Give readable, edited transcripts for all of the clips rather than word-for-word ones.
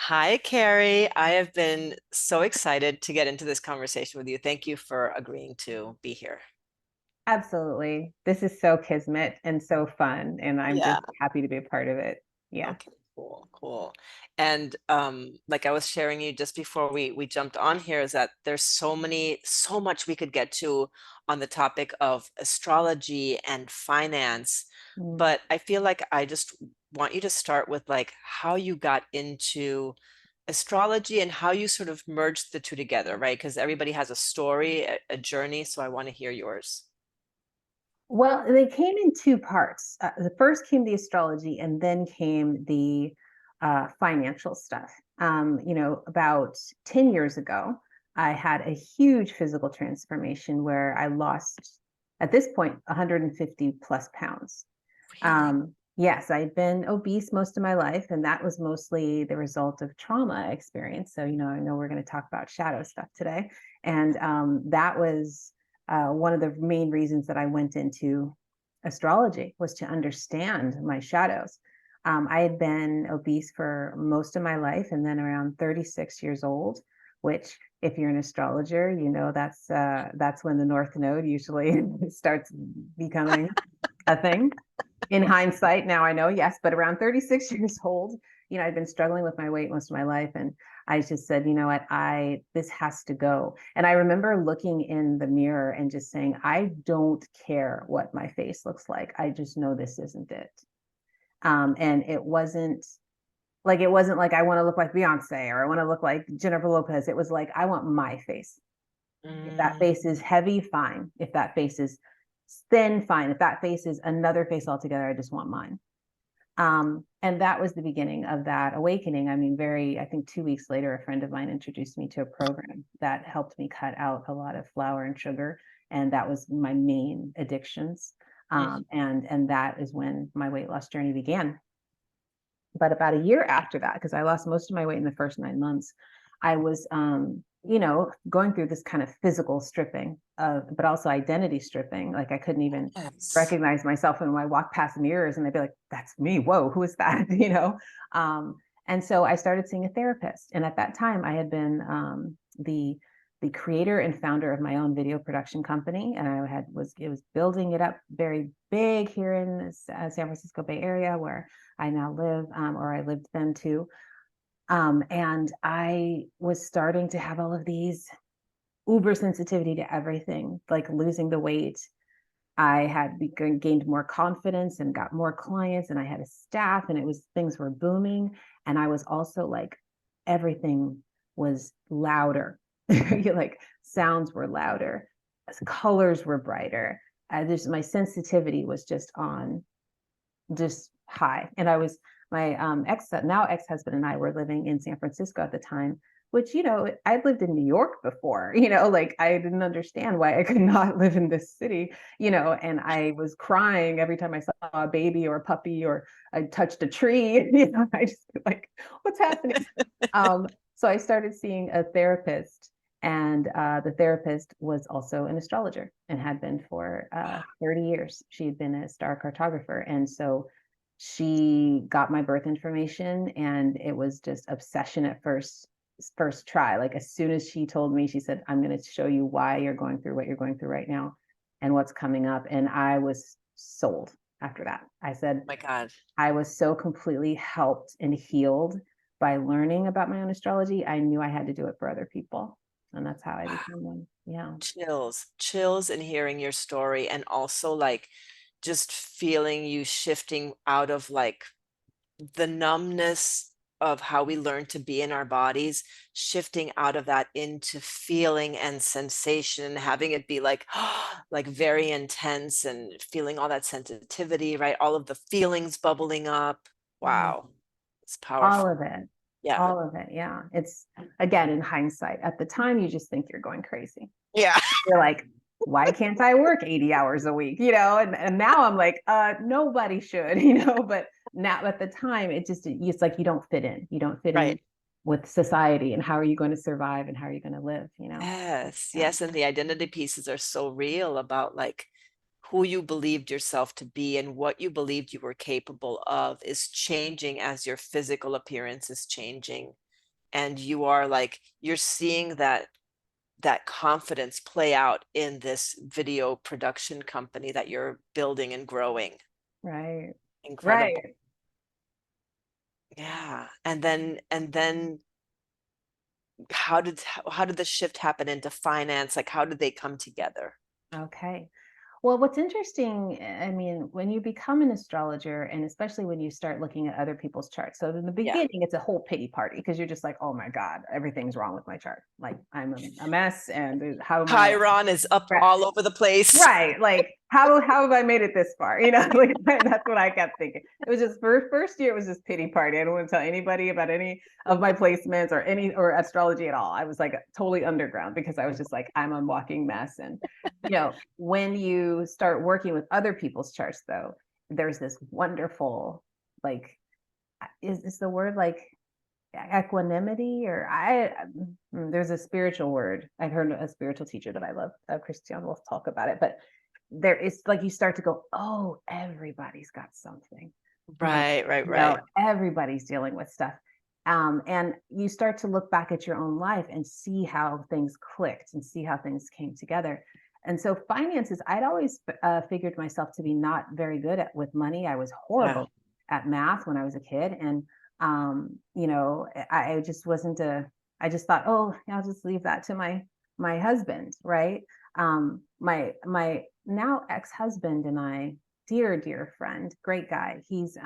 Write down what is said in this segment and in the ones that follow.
Hi, Karrie. I have been so excited to get into this conversation with you. Thank you for agreeing to be here. Absolutely. This is so kismet and so fun, and I'm Yeah. just happy to be a part of it. Yeah. Okay, cool, cool. And like I was sharing you just before we jumped on here, is that there's so much we could get to on the topic of astrology and finance. Mm. But I feel like I just want you to start with like how you got into astrology and how you sort of merged the two together, right? Because everybody has a story, a journey. So I want to hear yours. Well, they came in two parts. The first came the astrology, and then came the financial stuff. About 10 years ago, I had a huge physical transformation where I lost, at this point, 150 plus pounds. Really? Yes, I'd been obese most of my life, and that was mostly the result of trauma experience. So, I know we're going to talk about shadow stuff today. And that was one of the main reasons that I went into astrology, was to understand my shadows. I had been obese for most of my life, and then around 36 years old, which, if you're an astrologer, that's when the North Node usually starts becoming a thing. In hindsight, now I know, yes, but around 36 years old, I'd been struggling with my weight most of my life. And I just said, you know what, this has to go. And I remember looking in the mirror and just saying, I don't care what my face looks like. I just know this isn't it. And it wasn't like I want to look like Beyonce or I want to look like Jennifer Lopez. It was like, I want my face. If that face is Mm. heavy, fine. If that face is thin, fine. If that face is another face altogether, I just want mine. And that was the beginning of that awakening. I mean, I think 2 weeks later, a friend of mine introduced me to a program that helped me cut out a lot of flour and sugar. And that was my main addictions. Mhm. And that is when my weight loss journey began. But about a year after that, because I lost most of my weight in the first 9 months, I was, going through this kind of physical stripping but also identity stripping. Like I couldn't even Yes. recognize myself when I walked past mirrors, and they'd be like, "That's me. Whoa, who is that?" Um, and so I started seeing a therapist. And at that time, I had been the creator and founder of my own video production company, and I was building it up very big here in the San Francisco Bay Area, where I now live, or I lived then too. And I was starting to have all of these uber sensitivity to everything, like losing the weight. I had gained more confidence and got more clients, and I had a staff, and things were booming. And I was also like, everything was louder. Like sounds were louder, colors were brighter. My sensitivity was just high. And I was my ex-husband and I were living in San Francisco at the time, which, I'd lived in New York before, like I didn't understand why I could not live in this city, and I was crying every time I saw a baby or a puppy or I touched a tree. I just like, what's happening? So I started seeing a therapist, and the therapist was also an astrologer and had been for 30 years. She had been a star cartographer. And so she got my birth information, and it was just obsession at first try. Like as soon as she told me, she said, I'm going to show you why you're going through what you're going through right now and what's coming up. And I was sold after that. I said, My God. I was so completely helped and healed by learning about my own astrology. I knew I had to do it for other people. And that's how I became one. Yeah. Chills, chills in hearing your story, and also like just feeling you shifting out of like the numbness of how we learn to be in our bodies, shifting out of that into feeling and sensation, and having it be like like very intense and feeling all that sensitivity, right? All of the feelings bubbling up. Mm. Wow. It's All powerful. of it. Yeah. All of it. Yeah. It's, again, in hindsight. At the time, you just think you're going crazy. Yeah. You're like, why can't I work 80 hours a week? And now I'm like, nobody should, but now at the time, it's like you don't fit in. You don't fit Right. in with society. And how are you going to survive and how are you going to live? Yes, Yeah. yes, and the identity pieces are so real about like who you believed yourself to be and what you believed you were capable of is changing as your physical appearance is changing. and you are like, you're seeing that confidence play out in this video production company that you're building and growing. Right. Incredible. Right. Yeah. And then how did the shift happen into finance? Like, how did they come together? Okay. Well, what's interesting, I mean, when you become an astrologer, and especially when you start looking at other people's charts. So in the Yeah. beginning, it's a whole pity party because you're just like, oh my God, everything's wrong with my chart. Like I'm a mess, and how am I? Chiron is up Right. all over the place. Right. Like, how have I made it this far? Like that's what I kept thinking. It was just first year, it was just pity party. I don't want to tell anybody about any of my placements or astrology at all. I was like totally underground because I was just like, I'm a walking mess. And when you start working with other people's charts though, there's this wonderful, like, is the word like equanimity, or there's a spiritual word. I've heard a spiritual teacher that I love, Christian, will talk about it, but there is like you start to go, oh, everybody's got something, you know, Right, right, right. everybody's dealing with stuff. And you start to look back at your own life and see how things clicked and see how things came together. And so finances, I'd always figured myself to be not very good at with money. I was Yeah. horrible at math when I was a kid. And I just wasn't I just thought, oh, I'll just leave that to my husband, right? My now ex-husband and I, dear friend, great guy. He's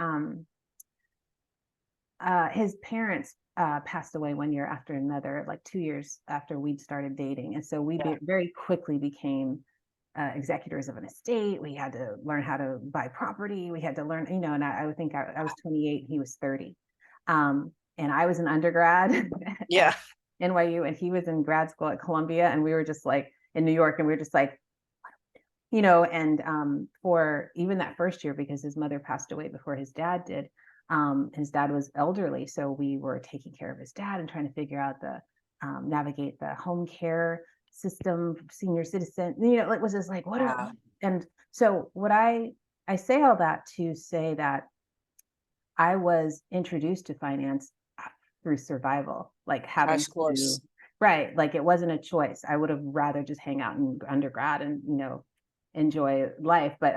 his parents passed away one year after another, like 2 years after we'd started dating, and so Yeah. very quickly became executors of an estate. We had to learn how to buy property. We had to learn, and I would think I was 28, he was 30. And I was an undergrad at Yeah. NYU, and he was in grad school at Columbia, and we were just like in New York, and we were just like, and for even that first year, because his mother passed away before his dad did. His dad was elderly, so we were taking care of his dad and trying to figure out the navigate the home care system, senior citizen. It was just like, Wow. and so what I say all that to say that I was introduced to finance through survival, like having Crash to, course. right, like it wasn't a choice. I would have rather just hang out in undergrad and, enjoy life, but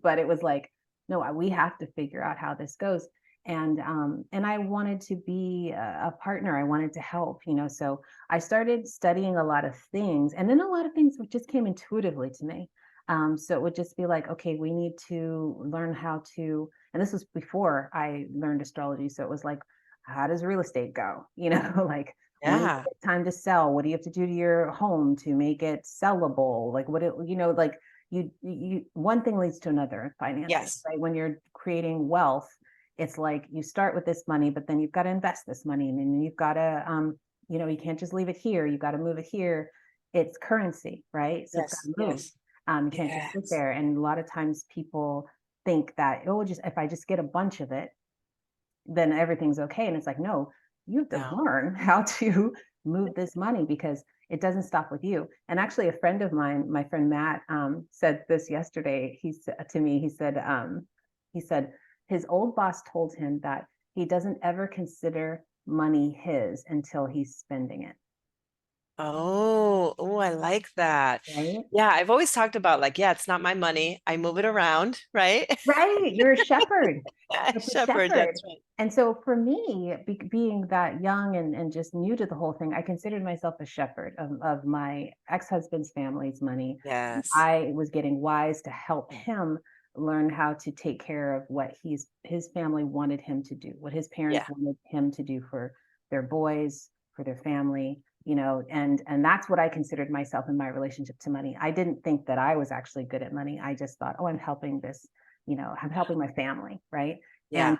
but it was like, no, we have to figure out how this goes. And I wanted to be a partner. I wanted to help, so I started studying a lot of things, and then a lot of things just came intuitively to me. So it would just be like, okay, we need to learn how to, and this was before I learned astrology. So it was like, how does real estate go? Like, when is Yeah. it time to sell? What do you have to do to your home to make it sellable? Like, like one thing leads to another in finances, Yes. right? When you're creating wealth, it's like you start with this money, but then you've got to invest this money, and then you've got to, you can't just leave it here. You've got to move it here. It's currency, right? So it's got Yes. to move. Yes. You can't just sit Yes. there. And a lot of times people think that, oh, just if I just get a bunch of it, then everything's okay. And it's like, no, you have to No. learn how to move this money because it doesn't stop with you. And actually, a friend of mine, my friend Matt, said this yesterday. He said to me, he said his old boss told him that he doesn't ever consider money his until he's spending it. Oh, I like that. Right. Yeah, I've always talked about like, yeah, it's not my money. I move it around, right? Right. You're a shepherd. It's a Shepherd, shepherd. that's right. And so for me, being that young and just new to the whole thing, I considered myself a shepherd of my ex-husband's family's money. Yes. I was getting wise to help him learn how to take care of what his family wanted him to do, what his parents Yeah. wanted him to do for their boys, for their family, and that's what I considered myself in my relationship to money. I didn't think that I was actually good at money. I just thought, oh, I'm helping this, I'm helping my family, right? Yeah.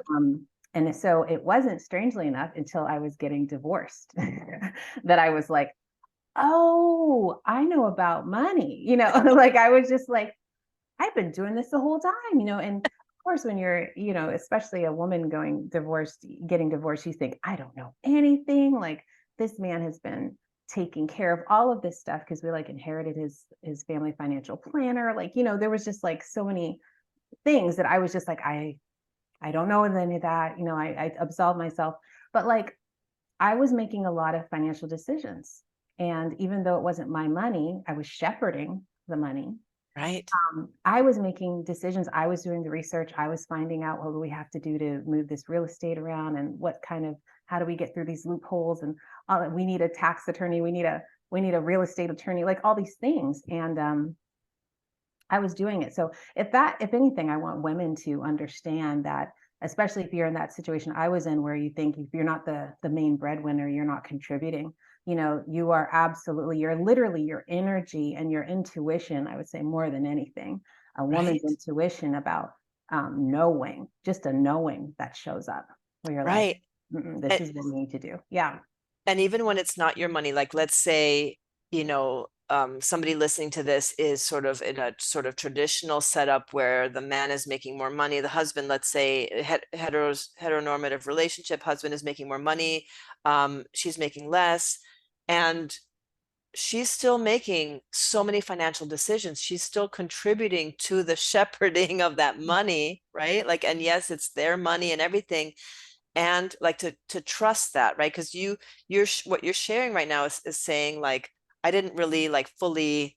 And so it wasn't, strangely enough, until I was getting divorced that I was like, oh, I know about money, like I was just like, I've been doing this the whole time, and of course, when you're, especially a woman getting divorced, you think, I don't know anything. Like this man has been taking care of all of this stuff because we like inherited his family financial planner. Like, there was just like so many things that I was just like, I don't know any of that. I absolved myself. But like I was making a lot of financial decisions. And even though it wasn't my money, I was shepherding the money. Right. I was making decisions. I was doing the research. I was finding out what do we have to do to move this real estate around, and what kind of, how do we get through these loopholes, and we need a tax attorney. We need a real estate attorney, like all these things. And I was doing it. So if anything, I want women to understand that, especially if you're in that situation I was in, where you think if you're not the main breadwinner, you're not contributing. You are absolutely, you're literally your energy and your intuition, I would say more than anything, a woman's Right. intuition about knowing, just a knowing that shows up where you're like, Right. this And, is what we need to do. Yeah. and even when it's not your money, like let's say, somebody listening to this is sort of in a sort of traditional setup where the man is making more money. The husband, let's say, heteronormative relationship, husband is making more money, she's making less, and she's still making so many financial decisions. She's still contributing to the shepherding of that money, right? Like, and yes, it's their money and everything. And like to trust that, right? Because what you're sharing right now is saying like, I didn't really like fully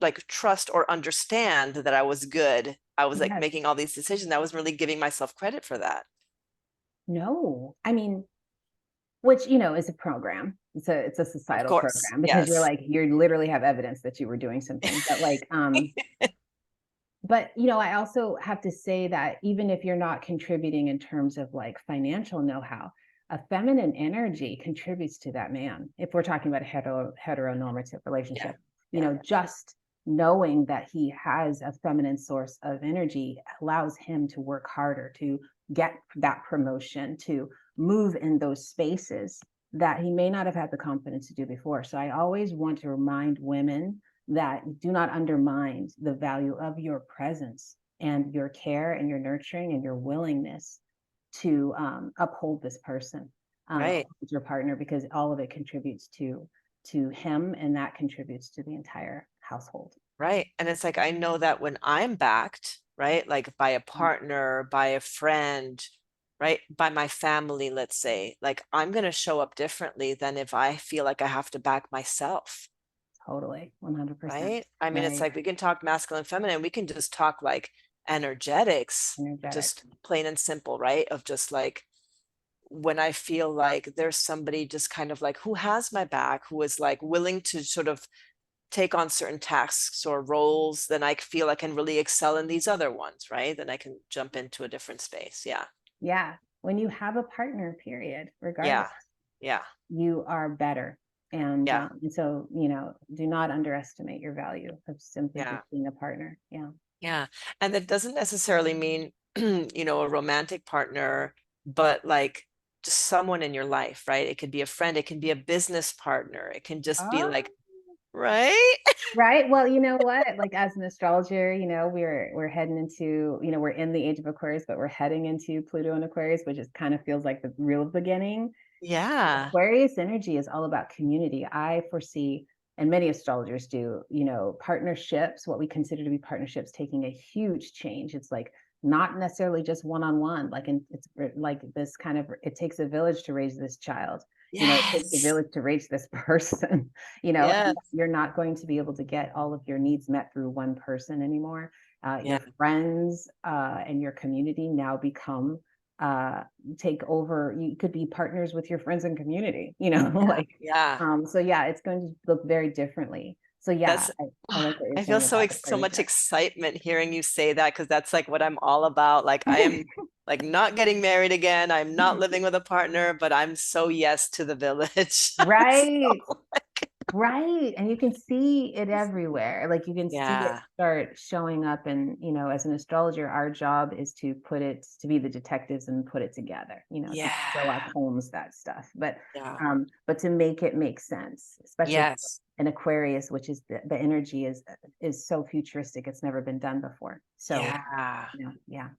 like trust or understand that I was good. I was like Yes. making all these decisions. I wasn't really giving myself credit for that. No, I mean, which, is a program. It's a Of societal course. program, because you're Yes. like, you literally have evidence that you were doing something. But like, but I also have to say that even if you're not contributing in terms of like financial know-how, a feminine energy contributes to that man. If we're talking about a heteronormative Yeah. relationship, Yeah. just knowing that he has a feminine source of energy allows him to work harder to get that promotion, to move in those spaces that he may not have had the confidence to do before. So I always want to remind women that do not undermine the value of your presence and your care and your nurturing and your willingness to uphold this person, Right. uphold your partner, because all of it contributes to him, and that contributes to the entire household. Right. And it's like, I know that when I'm backed, right, like by a partner, by a friend, right, by my family, let's say, like I'm going to show up differently than if I feel like I have to back myself. Totally, 100%. Right. I mean, it's Right, like we can talk masculine, feminine, we can just talk like energetics, energetic. just plain and simple, right? Of just like when I feel like there's somebody just kind of like who has my back, who is like willing to sort of take on certain tasks or roles, then I feel I can really excel in these other ones, right? Then I can jump into a different space. Yeah. Yeah, when you have a partner, period, regardless, Yeah. Yeah. you are better. Yeah. And so, do not underestimate your value of simply Yeah. just being a partner. Yeah. Yeah. And that doesn't necessarily mean, a romantic partner, but like just someone in your life, right? It could be a friend, it can be a business partner, it can just be Oh, like, right? right. Well, you know what? Like, as an astrologer, we're heading into, we're in the age of Aquarius, but we're heading into Pluto and Aquarius, which is kind of feels like the real beginning. Yeah. Aquarius energy is all about community. I foresee, and many astrologers do, partnerships, what we consider to be partnerships, taking a huge change. It's like not necessarily just one on one, like, it's like this kind of, it takes a village to raise this child. It takes a Yes. village to raise this person, and Yes. you're not going to be able to get all of your needs met through one person anymore. Yeah. Your friends and your community now become uh take over. You could be partners with your friends and community, Yeah. like, Yeah. so yeah, it's going to look very differently. So yeah, That's I like what you're I feel saying about the so much partnership. excitement hearing you say that because that's like what I'm all about. Like I am like not getting married again. I'm not living with a partner, but I'm so yes to the village. Right. So, Right, and you can see it everywhere, like, you can see it yeah. start showing up. And, as an astrologer, our job is to be the detectives and put it together, to Sherlock Yeah. Holmes that stuff. But, Yeah. to make it make sense, especially for Yes. an Aquarius, which is the energy is so futuristic, it's never been done before. So, Yeah. yeah.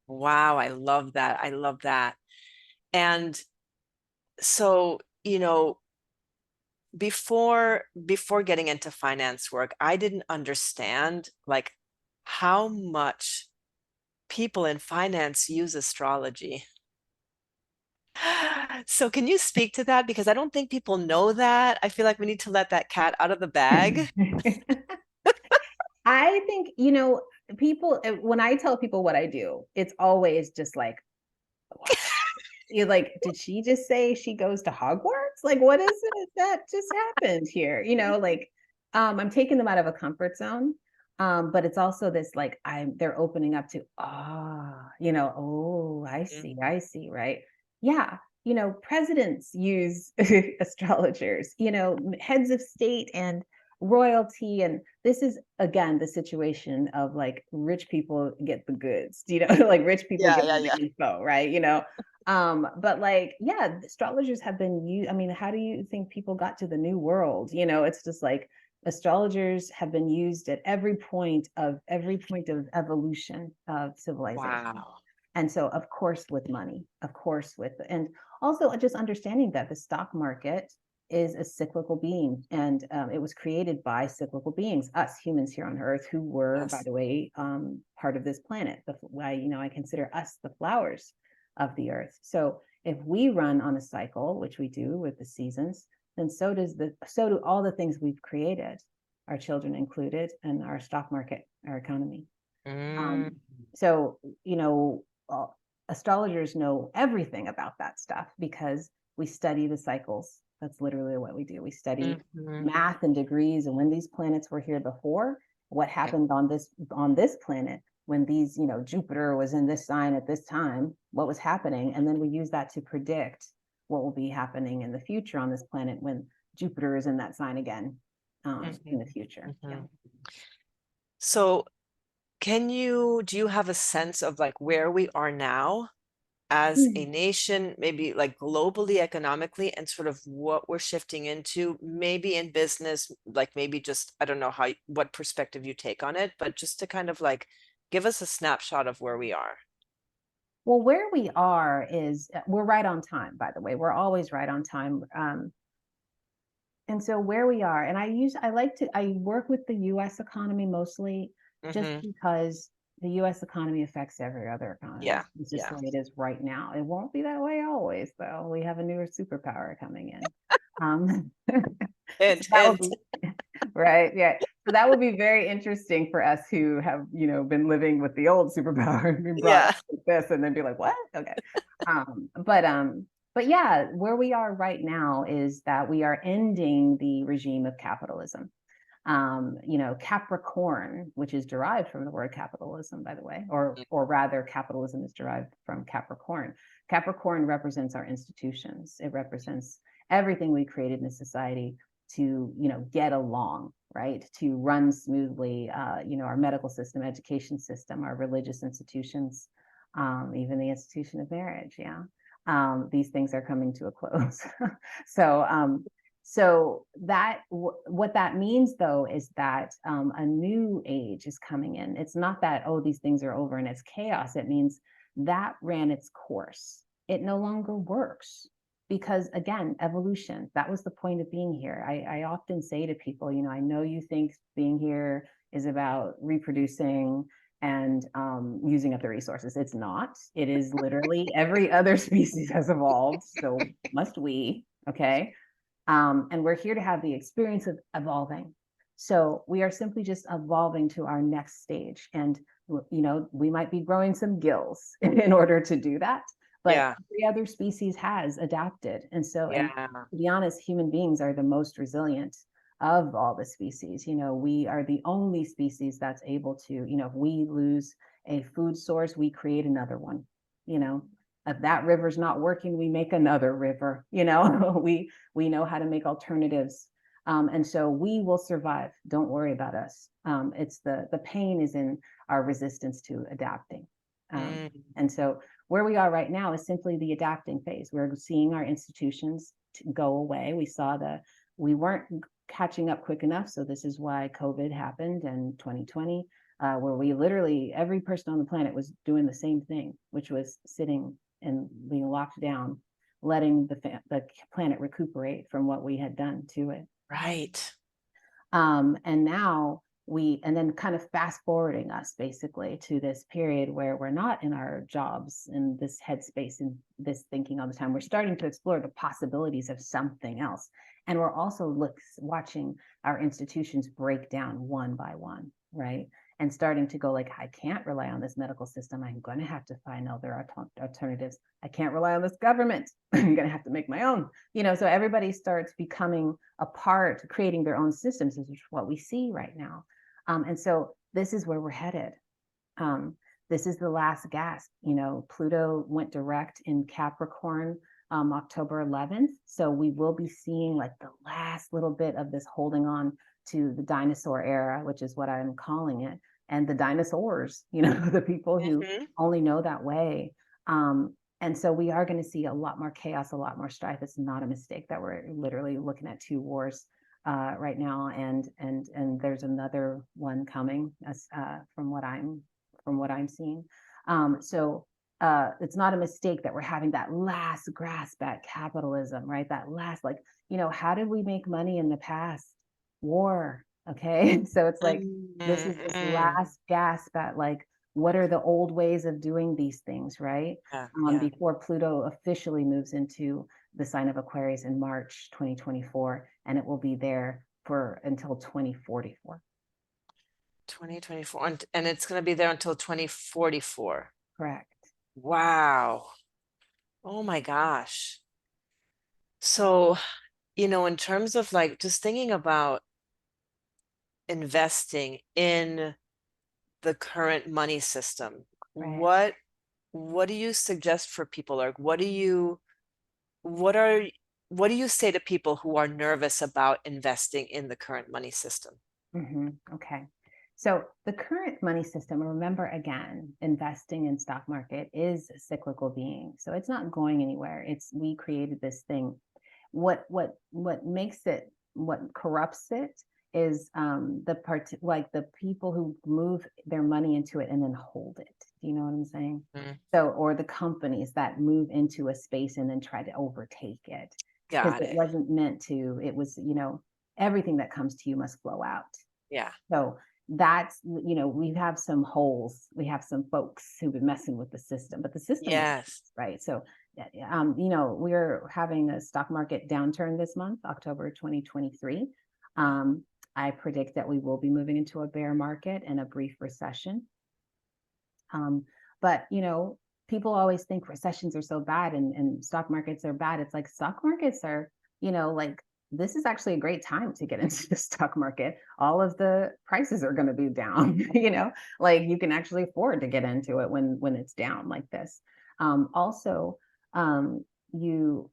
Wow. I love that. I love that. And so, before getting into finance work, I didn't understand like how much people in finance use astrology. So can you speak to that? Because I don't think people know that. I feel like we need to let that cat out of the bag. I think, people, when I tell people what I do, it's always just like, what? You're like, did she just say she goes to Hogwarts? Like, what is it that just happened here? Like, I'm taking them out of a comfort zone. But it's also this like they're opening up to, oh, Mhm. I see, right? Yeah. Presidents use astrologers, heads of state and royalty. And this is again the situation of like rich people get the goods, like rich people Yeah, get yeah, the yeah. info, right? But like, yeah, astrologers have been used. I mean, how do you think people got to the new world? It's just like astrologers have been used at every point of evolution of civilization. Wow. And so, of course, with money, of course, and also just understanding that the stock market is a cyclical being, and it was created by cyclical beings, us humans here on Earth, who were, by Yes. the way, part of this planet. I consider us the flowers of the Earth. So if we run on a cycle, which we do with the seasons, then so do all the things we've created, our children included, and our stock market, our economy. Mm, Um, so, astrologers know everything about that stuff because we study the cycles. That's literally what we do. We study mhm. math and degrees and when these planets were here before, what Yeah. happened on this planet when Jupiter was in this sign at this time, what was happening, and then we use that to predict what will be happening in the future on this planet when Jupiter is in that sign again in the Mhm, future. Yeah. mhm. So do you have a sense of like where we are now as a nation, maybe like globally, economically, and sort of what we're shifting into, maybe in business, like maybe just, I don't know what perspective you take on it, but just to kind of like give us a snapshot of where we are. Well, where we are is we're right on time, by the way. We're always right on time. And so where we are, and I work with the US economy mostly just Hmm. because the US economy affects every other economy. Yeah, It's just yeah. the way it is right now. It won't be that way always, though. We have a newer superpower coming in. So Hint, that will hint. be right. Yeah. So that will be very interesting for us who have, been living with the old superpower and been brought Yeah. up with this and then be like, what? Okay. But yeah, where we are right now is that we are ending the regime of capitalism. Capricorn, which is derived from the word capitalism, by the way, or rather, capitalism is derived from Capricorn. Capricorn represents our institutions. It represents everything we created in a society to, get along, right? To run smoothly. Our medical system, education system, our religious institutions, even the institution of marriage. Yeah. These things are coming to a close. so what that means though is that a new age is coming in. It's not that, oh, these things are over and it's chaos. It means that ran its course. It no longer works because again, evolution, that was the point of being here. I often say to people, I know you think being here is about reproducing and using up the resources. It's not. It is literally every other species has evolved, so must we. Okay. And we're here to have the experience of evolving. So we are simply just evolving to our next stage. And, we might be growing some gills in order to do that, but Yeah. every other species has adapted. And Yeah. to be honest, human beings are the most resilient of all the species. We are the only species that's able to, if we lose a food source, we create another one. You know, if that river's not working, we make another river. We know how to make alternatives. And so we will survive. Don't worry about us. It's the pain is in our resistance to adapting. Um, Mm. and so where we are right now is simply the adapting phase. We're seeing our institutions go away. We weren't catching up quick enough. So this is why COVID happened in 2020, where we literally, every person on the planet was doing the same thing, which was sitting and being locked down, letting the planet recuperate from what we had done to it. Right. And now and then kind of fast forwarding us basically to this period where we're not in our jobs in this headspace and this thinking all the time. We're starting to explore the possibilities of something else. And we're also watching our institutions break down one by one, right? And starting to go like, I can't rely on this medical system. I'm going to have to find other alternatives. I can't rely on this government. I'm going to have to make my own, so everybody starts becoming a part, creating their own systems, which is what we see right now. And so this is where we're headed. This is the last gasp. Pluto went direct in Capricorn October 11th. So we will be seeing like the last little bit of this holding on to the dinosaur era, which is what I'm calling it, and the dinosaurs, the people who Mhm. only know that way. And so we are going to see a lot more chaos, a lot more strife. It's not a mistake that we're literally looking at two wars right now, and there's another one coming as from what I'm seeing. So it's not a mistake that we're having that last grasp at capitalism, right? That last, like, how did we make money in the past? War. Okay. So it's like this is this Mhm. last gasp at like, what are the old ways of doing these things, right? Yeah, yeah. Before Pluto officially moves into the sign of Aquarius in March 2024, and it will be there for until 2044. 2024, and it's gonna be there until 2044. Correct. Wow. Oh my gosh. So, in terms of like just thinking about investing in the current money system, Right. what do you suggest for people? Or what are what do you say to people who are nervous about investing in the current money system? Okay. So the current money system, remember again, investing in stock market is a cyclical being. So it's not going anywhere. We created this thing. What makes it, what corrupts it is the part, like the people who move their money into it and then hold it. Do you know what I'm saying? Mm, So, or the companies that move into a space and then try to overtake it because got it it. wasn't meant to. It was, everything that comes to you must flow out. Yeah. So that's, we have some holes. We have some folks who've been messing with the system, but the system works, Yes. right? So, we're having a stock market downturn this month, October 2023. Um, I predict that we will be moving into a bear market and a brief recession. But people always think recessions are so bad and stock markets are bad. It's like stock markets are, like this is actually a great time to get into the stock market. All of the prices are going to be down, like you can actually afford to get into it when it's down like this. Also, um, you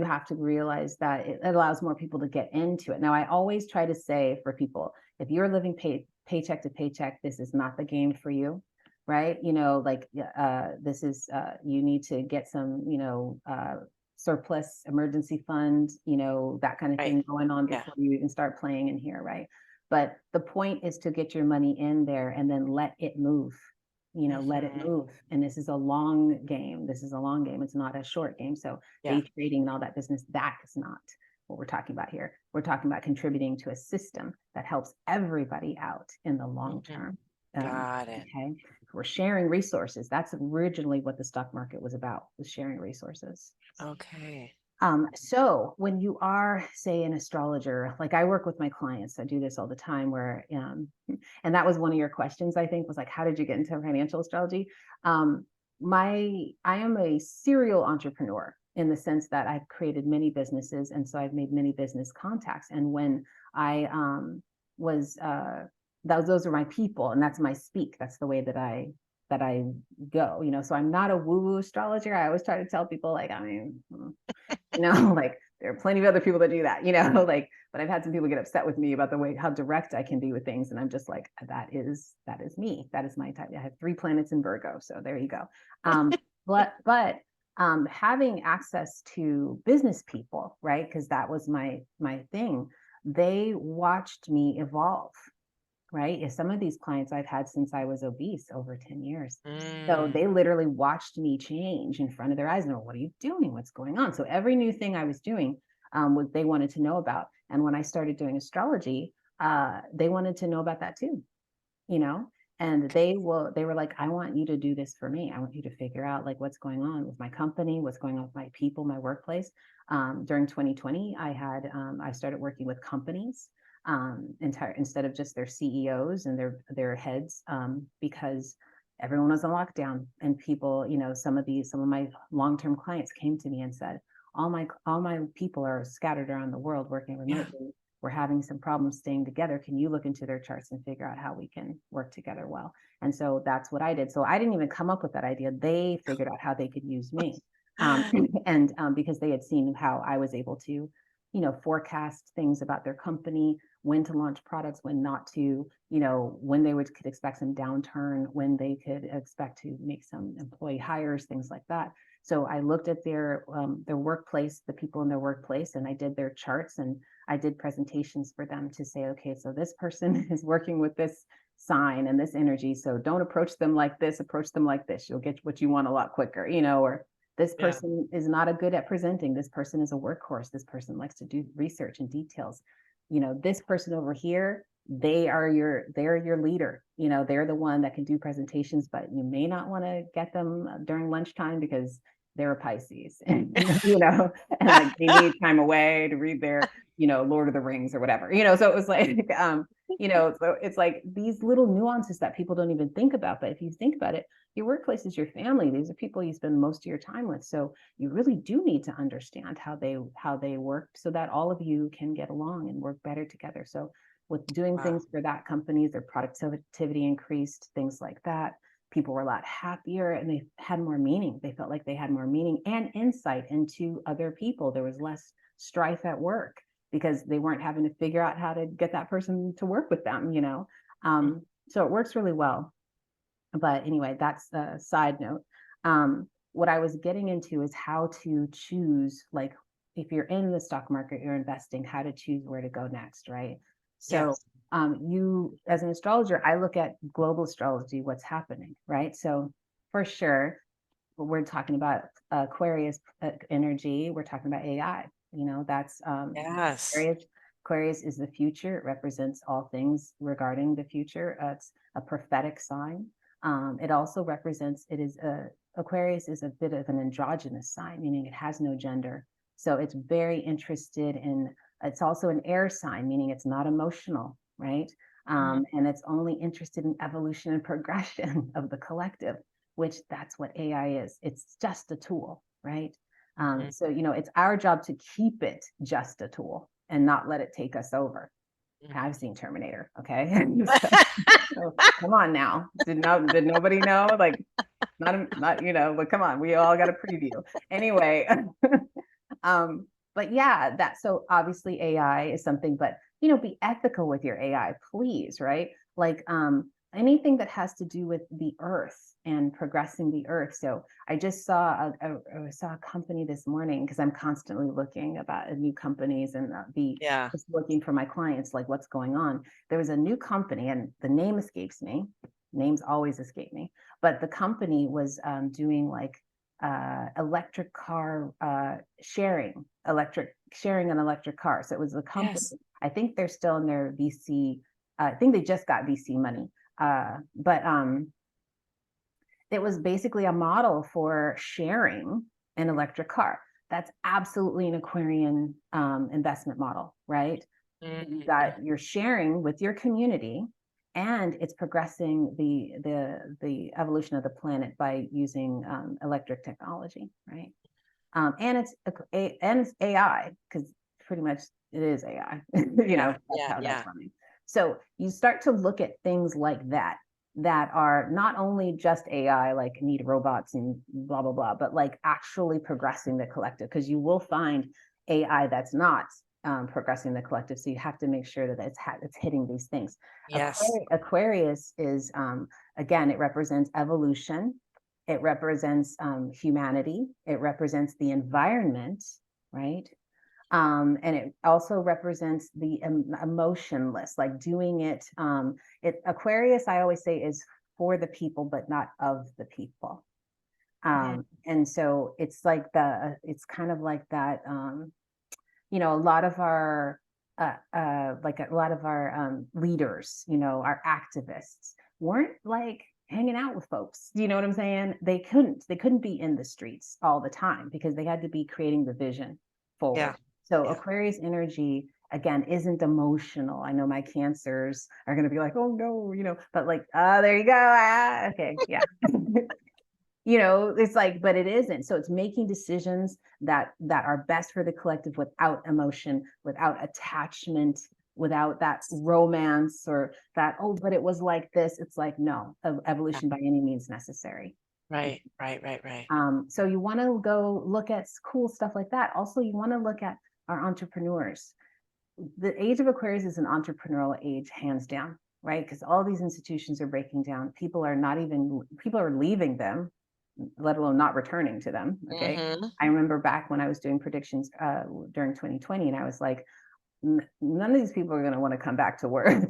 have to realize that it allows more people to get into it. Now, I always try to say for people, if you're living paycheck to paycheck, this is not the game for you, right? Like this is you need to get some, surplus emergency fund, that kind of Right. thing going on Yeah. before you even start playing in here, right? But the point is to get your money in there and then let it move. Let it Mhm. move. And this is a long game. This is a long game. It's not a short game. So Yeah. day trading and all that business, that is not what we're talking about here. We're talking about contributing to a system that helps everybody out in the long Mhm. term. Got it. Okay. We're sharing resources. That's originally what the stock market was about, was sharing resources. Okay. So when you are, say, an astrologer, like I work with my clients, I do this all the time where, and that was one of your questions, I think, was like, how did you get into financial astrology? Um, I am a serial entrepreneur in the sense that I've created many businesses. And so I've made many business contacts. And when I was, those are my people and that's my speak. That's the way that I go, so I'm not a woo-woo astrologer. I always try to tell people like, I mean, like there are plenty of other people that do that, like, but I've had some people get upset with me about the way how direct I can be with things. And I'm just like, that is me. That is my type. I have 3 planets in Virgo. So there you go. But having access to business people, right? Because that was my thing. They watched me evolve, right? If some of these clients I've had since I was obese over 10 years. So Mm. they literally watched me change in front of their eyes and they're, what are you doing? What's going on? So every new thing I was doing, they wanted to know about. And when I started doing astrology, they wanted to know about that too, you know, and they were like, I want you to do this for me. I want you to figure out like what's going on with my company, what's going on with my people, my workplace. During 2020, I started working with companies, instead of just their CEOs and their heads, because everyone was on lockdown, and people, you know, some of my long-term clients came to me and said, all my people are scattered around the world working Yeah. remotely. We're having some problems staying together. Can you look into their charts and figure out how we can work together well? And so that's what I did. So I didn't even come up with that idea. They figured out how they could use me. And because they had seen how I was able to, you know, forecast things about their company, when to launch products, when not to, you know, when could expect some downturn, when they could expect to make some employee hires, things like that. So I looked at their workplace, the people in their workplace, and I did their charts, and I did presentations for them to say, okay, so this person is working with this sign and this energy. So don't approach them like this, approach them like this. You'll get what you want a lot quicker, you know, or this Yeah. person is not a good at presenting. This person is a workhorse. This person likes to do research and details. You know, this person over here, they're your leader. You know, they're the one that can do presentations, but you may not want to get them during lunchtime because they're a Pisces, and you know, and like they need time away to read their, you know, Lord of the Rings or whatever, you know. So it was like, you know, so it's like these little nuances that people don't even think about. But if you think about it, your workplace is your family. These are people you spend most of your time with. So you really do need to understand how they work so that all of you can get along and work better together. So with doing Wow. things for that company, their productivity increased, things like that. People were a lot happier and they had more meaning. They felt like they had more meaning and insight into other people. There was less strife at work because they weren't having to figure out how to get that person to work with them, you know. So it works really well. But anyway, that's a side note. What I was getting into is how to choose, like, if you're in the stock market, you're investing, how to choose where to go next, right? So, Yes. you, as an astrologer, I look at global astrology, what's happening, right? So, for sure, we're talking about Aquarius energy, we're talking about AI. You know, that's Yes. Aquarius. Aquarius is the future. It represents all things regarding the future. It's a prophetic sign. It also represents, Aquarius is a bit of an androgynous sign, meaning it has no gender. So it's very interested in, it's also an air sign, meaning it's not emotional, right? Mhm. And it's only interested in evolution and progression of the collective, which that's what AI is. It's just a tool, right? Mhm. So, you know, it's our job to keep it just a tool and not let it take us over. Mhm. I've seen Terminator, okay? So come on now. Did nobody know? Like, not, you know, but come on, we all got a preview. Anyway, but yeah, that, so obviously AI is something, but you know, be ethical with your AI, please, right? Like anything that has to do with the earth and progressing the earth. So I just saw a company this morning because I'm constantly looking about new companies and be Yeah. just looking for my clients, like what's going on. There was a new company, and the name escapes me. Names always escape me, but the company was doing like electric car sharing an electric car. So it was a company. Yes. I think they're still in their VC. I think they just got VC money. But it was basically a model for sharing an electric car. That's absolutely an Aquarian investment model, right? You Mhm. got, you're sharing with your community, and it's progressing the evolution of the planet by using electric technology, right? And it's AI, because pretty much it is AI. You Yeah. know, that's Yeah. how that's Yeah. running. So you start to look at things like that, that are not only just AI, like need robots and blah blah blah, but like actually progressing the collective, because you will find AI that's not progressing the collective. So you have to make sure that it's hitting these things. Yes. Aquarius is, again, it represents evolution, it represents humanity, it represents the environment, right? And it also represents the emotionless, like doing it. Aquarius, I always say, is for the people, but not of the people. Mhm. And so it's like it's kind of like that. You know, a lot of our like a lot of our leaders, you know, our activists weren't like hanging out with folks. You know what I'm saying? They couldn't be in the streets all the time because they had to be creating the vision Yeah. forward. So Yeah. Aquarius energy again isn't emotional. I know my cancers are going to be like, oh no, you know, but like, there you go. Okay, yeah. You know, it's like, but it isn't. So it's making decisions that are best for the collective without emotion, without attachment, without that romance or that, oh, but it was like this. It's like, no, Yeah. evolution by any means necessary. Right. Right. Right. Right. So you want to go look at cool stuff like that. Also, you want to look at our entrepreneurs. The age of Aquarius is an entrepreneurial age, hands down, right? Because all these institutions are breaking down. People are leaving them, let alone not returning to them. Okay. Mm-hmm. I remember back when I was doing predictions during 2020, and I was like, none of these people are going to want to come back to work.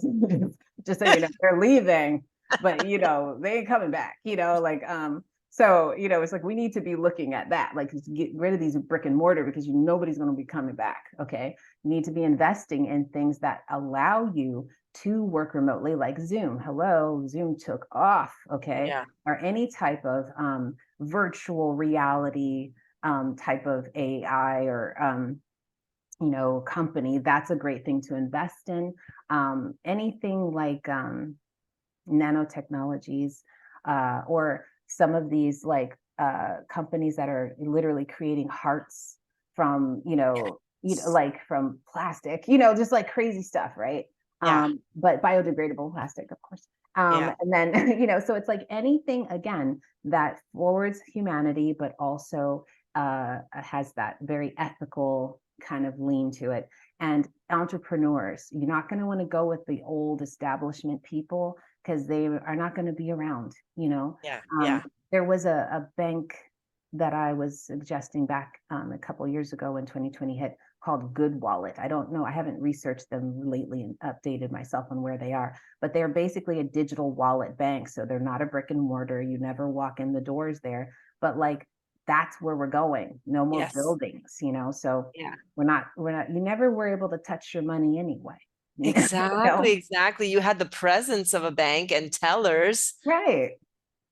Just so you know, they're leaving, but you know, they ain't coming back, you know, like, so, you know, it's like we need to be looking at that, like get rid of these brick and mortar because nobody's going to be coming back. Okay. You need to be investing in things that allow you to work remotely, like Zoom. Hello, Zoom took off. Okay. Yeah. Or any type of virtual reality type of AI or you know, company, that's a great thing to invest in. Anything like nanotechnologies or some of these like companies that are literally creating hearts from, you know, like from plastic, you know, just like crazy stuff, right? Yeah. But biodegradable plastic, of course. Yeah. And then, you know, so it's like anything again that forwards humanity, but also has that very ethical kind of lean to it. And entrepreneurs, you're not going to want to go with the old establishment people because they are not going to be around, you know. Yeah. Um, Yeah. there was a bank that I was suggesting back a couple of years ago when 2020 hit called Good Wallet. I don't know, I haven't researched them lately and updated myself on where they are, but they're basically a digital wallet bank. So they're not a brick and mortar. You never walk in the doors there, but like that's where we're going. No more Yes. buildings, you know. So Yeah. we're not, you never were able to touch your money anyway. You Exactly. know? Exactly. You had the presence of a bank and tellers. Right.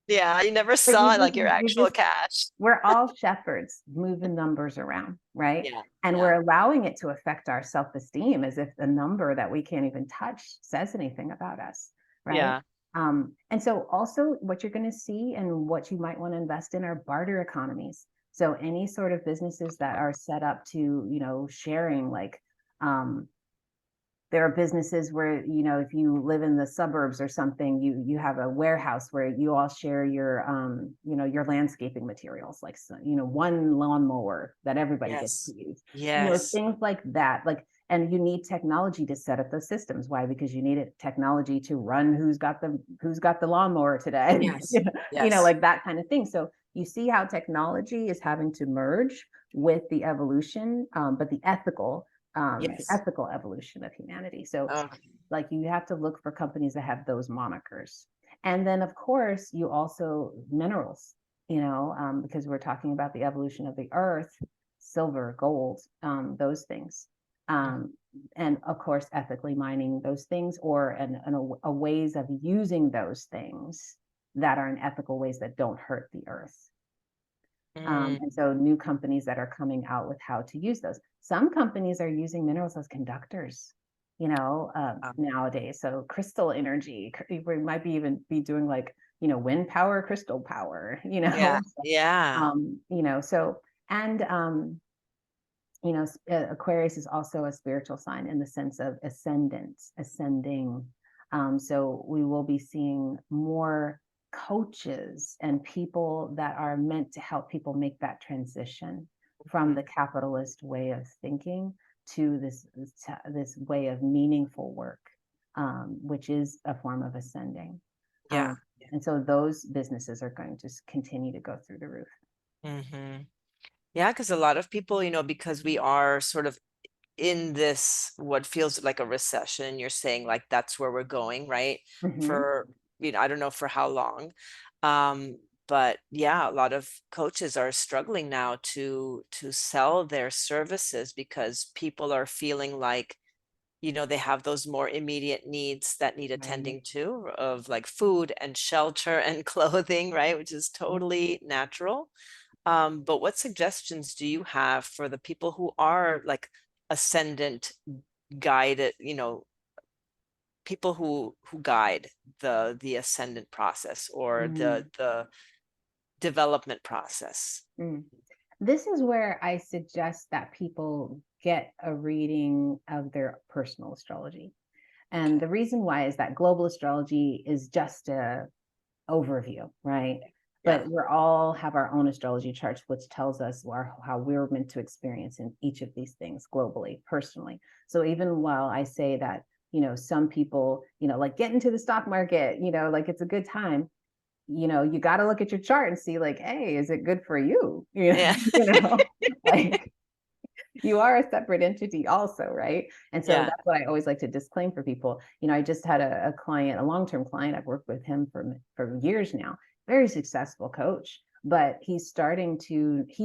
Yeah. You never But saw like your actual cash. we're all shepherds moving numbers around, right? Yeah. And Yeah. we're allowing it to affect our self-esteem as if the number that we can't even touch says anything about us, right? Yeah. And so also what you're going to see and what you might want to invest in are barter economies. So any sort of businesses that are set up to, you know, sharing like um, there are businesses where, you know, if you live in the suburbs or something, you have a warehouse where you all share your you know, your landscaping materials, like, you know, one lawnmower that everybody gets to Yes. use, you know, Yes. things like that. Like, and you need technology to set up those systems. Why? Because you need technology to run who's got the lawnmower today. Yes. You know, Yes. like that kind of thing. So you see how technology is having to merge with the evolution, but the Yes. ethical evolution of humanity. So, Oh, like, you have to look for companies that have those monikers. And then, of course, you also minerals, you know, because we're talking about the evolution of the earth, silver, gold, those things. Um, and of course, ethically mining those things or a ways of using those things that are in ethical ways that don't hurt the earth. mm, And so new companies that are coming out with how to use those. Some companies are using minerals as conductors, you know, nowadays. So crystal energy, we might be even be doing like, you know, wind power, crystal power, you yeah. know, Yeah. you know, so, and, you know, Aquarius is also a spiritual sign in the sense of ascending. So we will be seeing more coaches and people that are meant to help people make that transition from Mhm. the capitalist way of thinking to this way of meaningful work, which is a form of ascending. Yeah. Um, and so those businesses are going to continue to go through the roof. Hmm. Yeah, because a lot of people, because we are sort of in this, what feels like a recession, you're saying like that's where we're going, right? Mhm. For, I don't know for how long. Um, but yeah, a lot of coaches are struggling now to sell their services because people are feeling like they have those more immediate needs that need Right. attending to, of like food and shelter and clothing, right? Which is totally natural. But what suggestions do you have for the people who are like ascendant guided, people who guide the ascendant process or Mm, the development process? mm. This is where I suggest that people get a reading of their personal astrology. And the reason why is that global astrology is just a overview, right? Yeah. But we're all have our own astrology charts, which tells us how we're meant to experience in each of these things globally, personally. So even while I say that, some people, like get into the stock market, like it's a good time, you got to look at your chart and see like, hey, is it good for you? Yeah. Like you are a separate entity also, right? And so Yeah. that's what I always like to disclaim for people. I just had a client, a long-term client. I've worked with him for years now, very successful coach, but he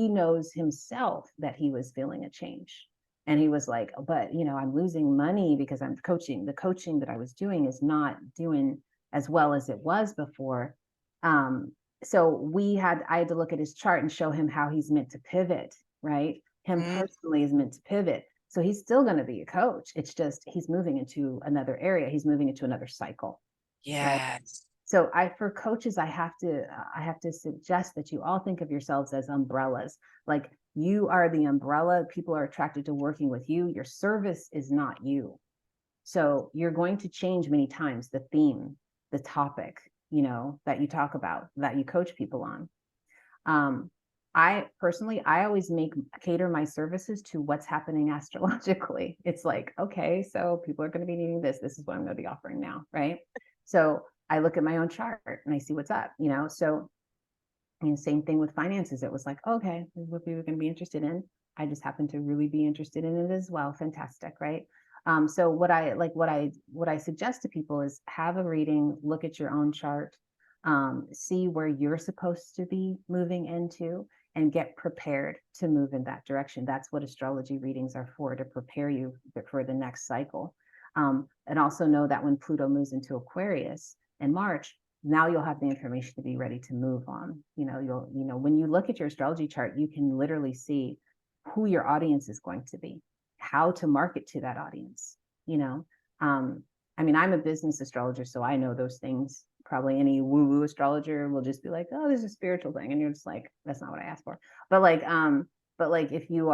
knows himself that he was feeling a change. And he was like, but I'm losing money because I'm coaching. The coaching that I was doing is not doing as well as it was before. Um, so I had to look at his chart and show him how he's meant to pivot, right? Him Mm, personally is meant to pivot. So he's still going to be a coach. It's just he's moving into another area. He's moving into another cycle, right? yes. So for coaches, I have to suggest that you all think of yourselves as umbrellas. Like you are the umbrella. People are attracted to working with you. Your service is not you. So you're going to change many times the theme, the topic, that you talk about, that you coach people on. Um, I personally, I always cater my services to what's happening astrologically. It's like, okay, so people are going to be needing this. This is what I'm going to be offering now, right? So I look at my own chart and I see what's up, So, same thing with finances. It was like, okay, this is what we were going to be interested in. I just happen to really be interested in it as well. Fantastic, right? So what I suggest to people is have a reading, look at your own chart, see where you're supposed to be moving into, and get prepared to move in that direction. That's what astrology readings are for, to prepare you for the next cycle. And also know that when Pluto moves into Aquarius in March, now you'll have the information to be ready to move on. When you look at your astrology chart, you can literally see who your audience is going to be, how to market to that audience, you know. Um, I mean, I'm a business astrologer, so I know those things. Probably any woo-woo astrologer will just be like, oh, this is a spiritual thing. And you're just like, that's not what I asked for. But like if you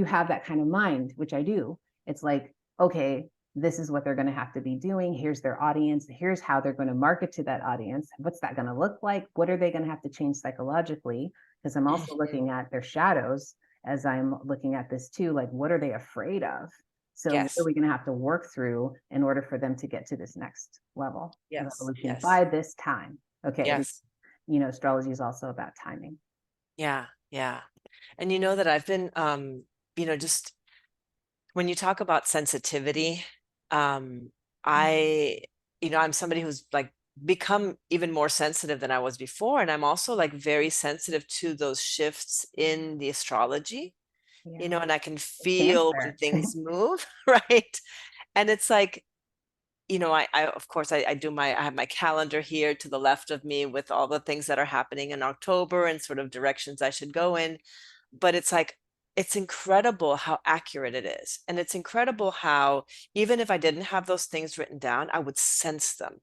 have that kind of mind, which I do, it's like, okay, this is what they're going to have to be doing. Here's their audience. Here's how they're going to market to that audience. What's that going to look like? What are they going to have to change psychologically? Because I'm also Mhm. looking at their shadows as I'm looking at this too. Like, what are they afraid of? So, what are Yes. we going to have to work through in order for them to get to this next level of Yes. evolution Yes. by this time? Okay. Yes. Astrology is also about timing. Yeah. Yeah. And you know that I've been, just when you talk about sensitivity, um, I, I'm somebody who's like become even more sensitive than I was before. And I'm also like very sensitive to those shifts in the astrology, Yeah. and I can It's feel when Cancer. things move, right? And it's like, I of course I do I have my calendar here to the left of me with all the things that are happening in October and sort of directions I should go in. But it's like, it's incredible how accurate it is. And it's incredible how, even if I didn't have those things written down, I would sense them,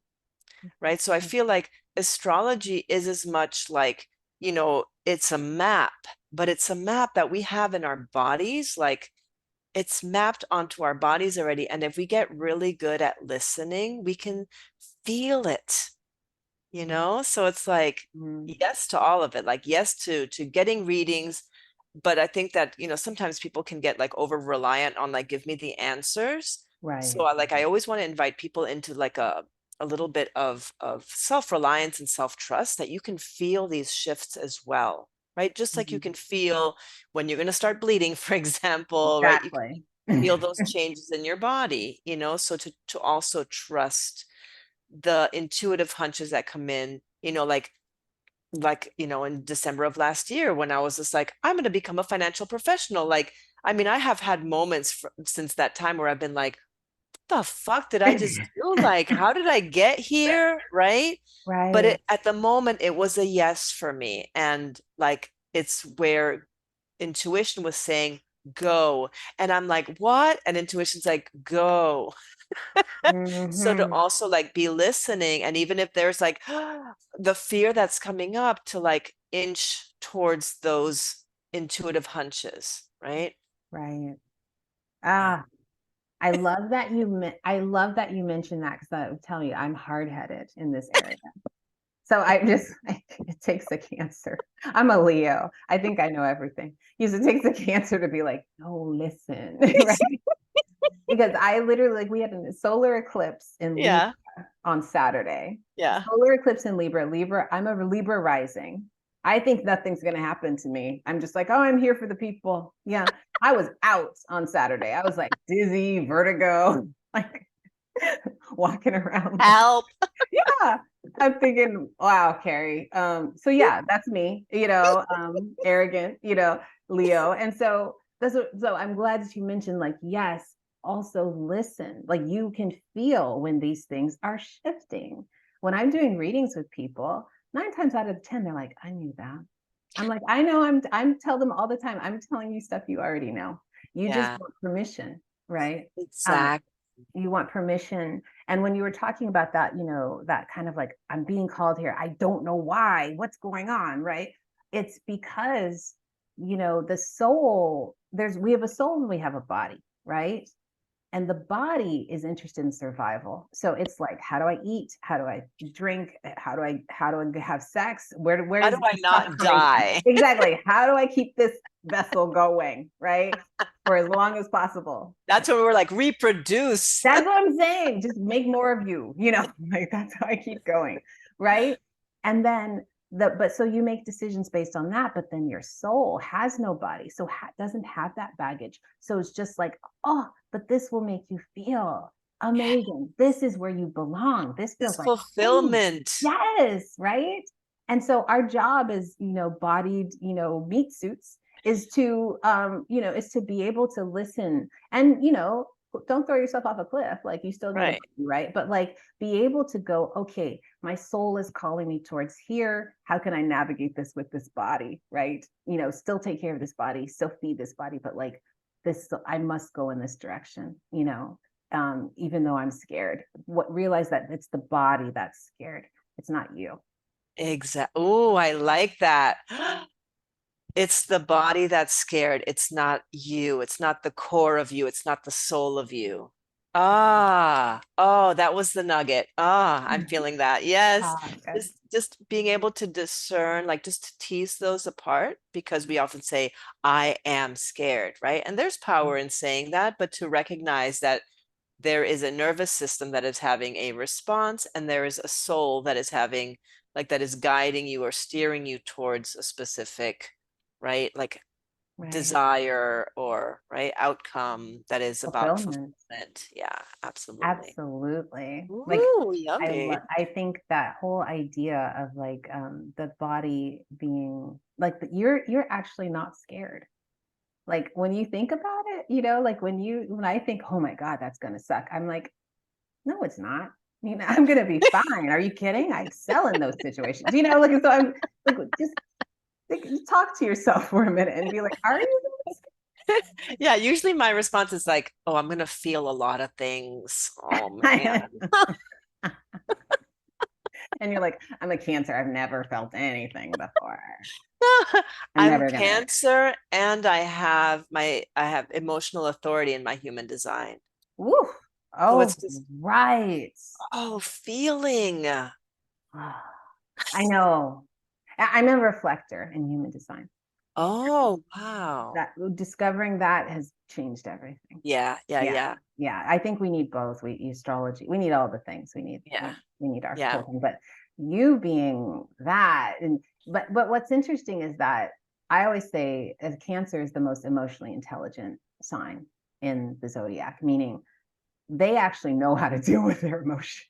right? So I feel like astrology is as much like, it's a map, but it's a map that we have in our bodies. Like, it's mapped onto our bodies already. And if we get really good at listening, we can feel it. So it's like, Mhm. yes to all of it, like yes to getting readings. But I think that, sometimes people can get like over reliant on like, give me the answers. So Right. I always want to invite people into like a little bit of self-reliance and self-trust, that you can feel these shifts as well, right? Just like you Mhm. can feel when you're going to start bleeding, for example, right? You can Exactly. feel those changes in your body. So to also trust the intuitive hunches that come in, in December of last year, when I was just like, I'm going to become a financial professional. Like, I mean, I have had moments since that time where I've been like, the fuck did I just do? Like, how did I get here? Right. But Right. at the moment, it was a yes for me. And like, it's where intuition was saying, go. And I'm like, what? And intuition's like, go. So to Hmm. also like be listening, and even if there's like the fear that's coming up, to like inch towards those intuitive hunches, right? Right. Yeah. Ah, I love that you mentioned that, because I would tell you I'm hard-headed in this area. So I just it takes a Cancer. I'm a Leo. I think I know everything. Yes, it takes a Cancer to be like, no, listen, right? Because I literally, like, we had a solar eclipse in Libra Yeah. on Saturday. Yeah. Solar eclipse in Libra. Libra, I'm a Libra rising. I think nothing's going to happen to me. I'm just like, oh, I'm here for the people. Yeah. I was out on Saturday. I was like dizzy, vertigo, like walking around. Help. Yeah. I'm thinking, wow, Karrie. So yeah, that's me, arrogant, Leo. And so so I'm glad that you mentioned, like, yes, also listen. Like, you can feel when these things are shifting. When I'm doing readings with people, 9 times out of 10, they're like, I knew that. I'm like, I know. I'm tell them all the time, I'm telling you stuff you already know. You just Yeah, want permission, right? Um, exactly. you want permission. And when you were talking about that, that kind of like, I'm being called here, I don't know why, what's going on, right? It's because, the soul, we have a soul and we have a body, right? And the body is interested in survival. So it's like, how do I eat? How do I drink? How do I have sex? How do Where's I the stuff not coming from? die? Exactly. How do I keep this vessel going, right? For as long as possible. That's when we were like, reproduce. That's what I'm saying. Just make more of you, like, that's how I keep going. Right. And then but so you make decisions based on that, but then your soul has no body. So doesn't have that baggage. So it's just like, oh, but this will make you feel amazing. This is where you belong. This This feels like home. fulfillment. Yes. Right. And so our job is, bodied, meat suits, is to be able to listen and, don't throw yourself off a cliff. Like, you still need a Right. body, right? But like, be able to go, okay, my soul is calling me towards here. How can I navigate this with this body, right? Still take care of this body, still feed this body, but like, this, I must go in this direction, even though I'm scared. Realize that it's the body that's scared. It's not you. Exactly. Oh, I like that. It's the body that's scared. It's not you. It's not the core of you. It's not the soul of you. Ah, oh, that was the nugget. Ah, I'm feeling that. Yes. Ah, good. Just being able to discern, like just to tease those apart, because we often say, I am scared, right? And there's power in saying that, but to recognize that there is a nervous system that is having a response, and there is a soul that is having, like, that is guiding you or steering you towards a specific, right? Like Right. desire or right outcome that is about Fulfillment. fulfillment. Yeah, absolutely. Absolutely. Like, Ooh, yummy. I think that whole idea of, like, the body being like, you're actually not scared. Like, when you think about it, like, when I think, oh my God, that's gonna suck, I'm like, no, it's not. I'm gonna be fine. Are you kidding? I excel in those situations. Like, so I'm like, just like, talk to yourself for a minute and be like, are you? Yeah, usually my response is like, oh, I'm gonna feel a lot of things. Oh man. And you're like, I'm a Cancer. I've never felt anything before. I'm I'm never gonna. Cancer, and I have emotional authority in my human design. Woo. So Oh, it's just, right. oh, feeling. I know. I'm a reflector in human design. Oh, wow. That discovering that has changed everything. Yeah, yeah, Yeah. yeah, Yeah. I think we need both. We astrology. We need all the things. We need, yeah, we need our yeah. whole thing. But you being that, and but what's interesting is that I always say, as Cancer is the most emotionally intelligent sign in the zodiac, meaning they actually know how to deal with their emotions.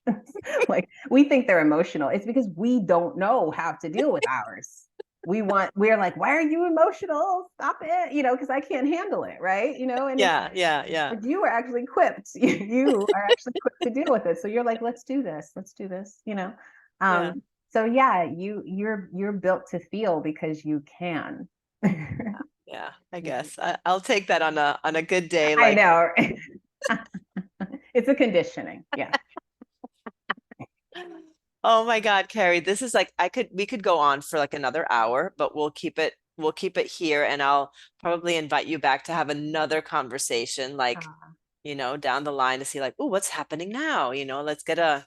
Like, we think they're emotional. It's because we don't know how to deal with ours. we're like, why are you emotional? Stop it, because I can't handle it, right? And it's Yeah, yeah, yeah, but you are actually equipped. You are actually equipped to deal with it. So you're like, let's do this. Let's do this. yeah, So yeah, you're built to feel because you can. yeah. I guess I'll take that on a good day. I Like, know. It's a conditioning. Yeah. oh my God, Karrie, this is like we could go on for like another hour, but we'll keep it here, and I'll probably invite you back to have another conversation, like, down the line to see like, oh, what's happening now? Let's get a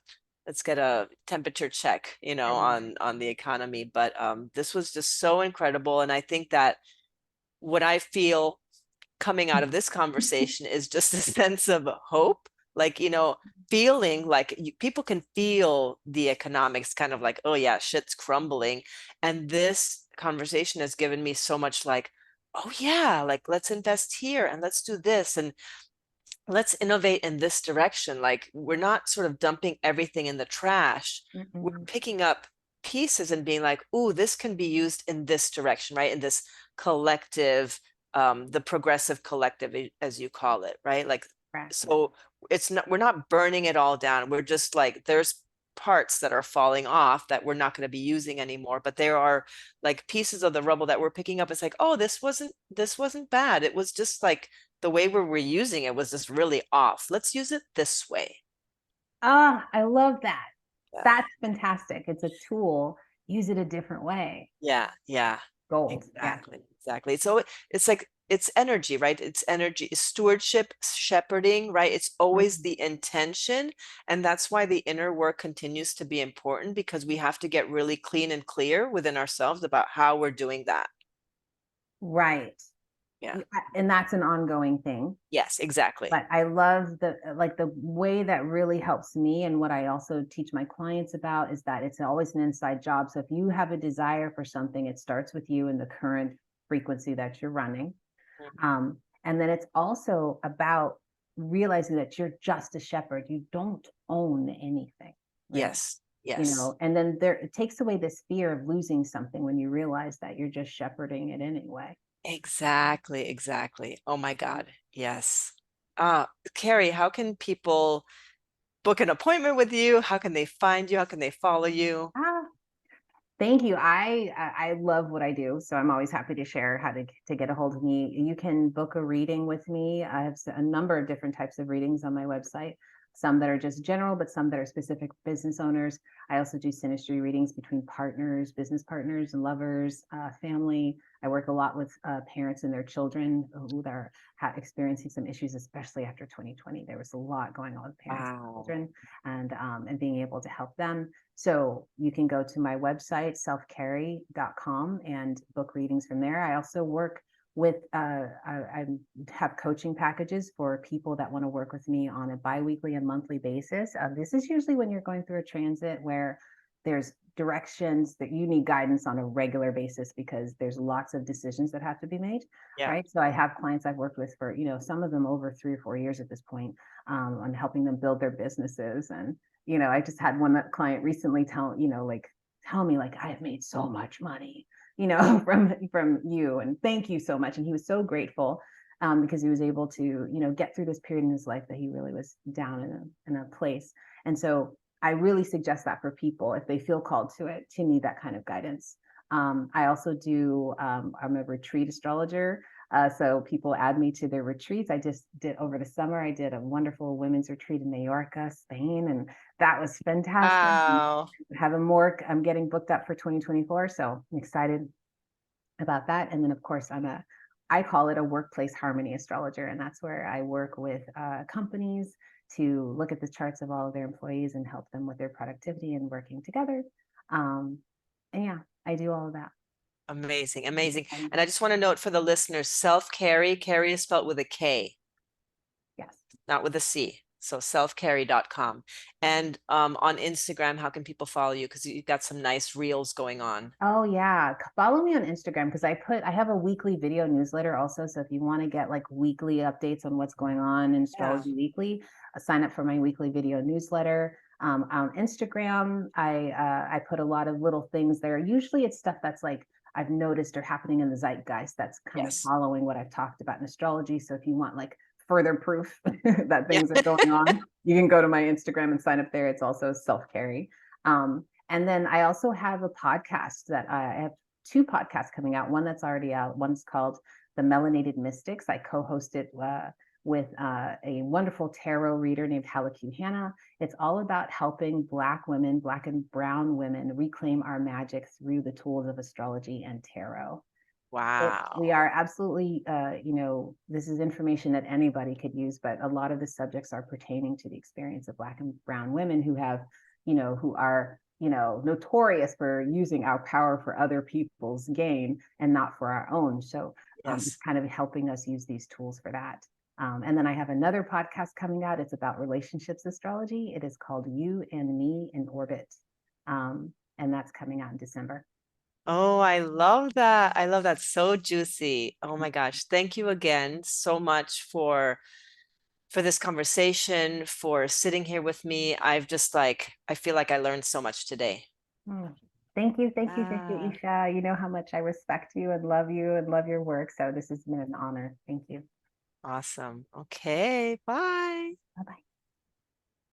temperature check, I love it. on the economy. But this was just so incredible. And I think that what I feel coming out of this conversation is just a sense of hope, like, feeling like people can feel the economics kind of like, oh yeah, shit's crumbling. And this conversation has given me so much like, oh yeah, like let's invest here and let's do this and let's innovate in this direction. Like we're not sort of dumping everything in the trash. We're Mm-mm. picking up pieces and being like, oh, this can be used in this direction, right? In this collective, the progressive collective, as you call it, right? Like, Correct. so we're not burning it all down. We're just like, there's parts that are falling off that we're not going to be using anymore, but there are like pieces of the rubble that we're picking up. It's like, oh, this wasn't bad. It was just like the way we were using it was just really off. Let's use it this way. Ah, I love that. Yeah. That's fantastic. It's a tool. Use it a different way. Yeah. Yeah. Gold. Yeah. Exactly. Exactly. So it's like it's energy, right? It's energy, it's stewardship, shepherding, right? It's always Mhm. the intention. And that's why the inner work continues to be important because we have to get really clean and clear within ourselves about how we're doing that. Right. Yeah. And that's an ongoing thing. Yes, exactly. But I love the way that really helps me, and what I also teach my clients about is that it's always an inside job. So if you have a desire for something, it starts with you and the current frequency that you're running. And then it's also about realizing that you're just a shepherd. You don't own anything, really. Yes. Yes. And then it takes away this fear of losing something when you realize that you're just shepherding it anyway. Exactly, exactly. Oh my God. Yes. Karrie, how can people book an appointment with you? How can they find you? How can they follow you? Ah, thank you. I love what I do, so I'm always happy to share how to get a hold of me. You can book a reading with me. I have a number of different types of readings on my website. Some that are just general, but some that are specific for business owners. I also do synastry readings between partners, business partners, and lovers, family. I work a lot with parents and their children who are experiencing some issues, especially after 2020. There was a lot going on with parents and Wow. children, and being able to help them. So you can go to my website, SelfKarrie.com, and book readings from there. I also work with, I have coaching packages for people that want to work with me on a biweekly and monthly basis. This is usually when you're going through a transit where there's directions that you need guidance on a regular basis because there's lots of decisions that have to be made, Yeah. right? So I have clients I've worked with for, some of them over 3 or 4 years at this point, on helping them build their businesses. And I just had one client recently tell me like, I have made so much money, from you, and thank you so much. And he was so grateful, because he was able to, get through this period in his life that he really was down in a place. And so I really suggest that for people if they feel called to need that kind of guidance. I also do, I'm a retreat astrologer. So people add me to their retreats. I just did over the summer, I did a wonderful women's retreat in Mallorca, Spain, and that was fantastic. And Wow. have a more, I'm getting booked up for 2024. So I'm excited about that. And then of course I call it a workplace harmony astrologer. And that's where I work with companies to look at the charts of all of their employees and help them with their productivity and working together. Um, and yeah, I do all of that. Amazing. Amazing. And I just want to note for the listeners, SelfKarrie, Karrie is spelled with a K, Yes. not with a C. So selfkarrie.com. And on Instagram, how can people follow you? Because you've got some nice reels going on. Oh yeah. Follow me on Instagram because I have a weekly video newsletter also. So if you want to get like weekly updates on what's going on in Yeah. Astrology Weekly, sign up for my weekly video newsletter. On Instagram, I put a lot of little things there. Usually it's stuff that's like I've noticed are happening in the zeitgeist that's kind of Yes. following what I've talked about in astrology. So if you want like further proof that Yeah. things are going on, you can go to my Instagram and sign up there. It's also SelfKarrie. And then I also have a podcast that I have two podcasts coming out. One that's already out. One's called The Melanated Mystics. I co-host it with a wonderful tarot reader named Halaku Hannah. It's all about helping Black women, Black and Brown women, reclaim our magic through the tools of astrology and tarot. We Wow. are absolutely, this is information that anybody could use, but a lot of the subjects are pertaining to the experience of Black and Brown women who have, who are, notorious for using our power for other people's gain and not for our own. So it's Yes. kind of helping us use these tools for that. And then I have another podcast coming out. It's about relationships astrology. It is called You and Me in Orbit. And that's coming out in December. Oh, I love that. I love that. So juicy. Oh my gosh. Thank you again so much for this conversation, for sitting here with me. I've just like, I feel like I learned so much today. Mm. Thank you, thank you, thank you, Ah, Isha. You know how much I respect you and love your work. So this has been an honor. Thank you. awesome. Okay, bye. Bye bye.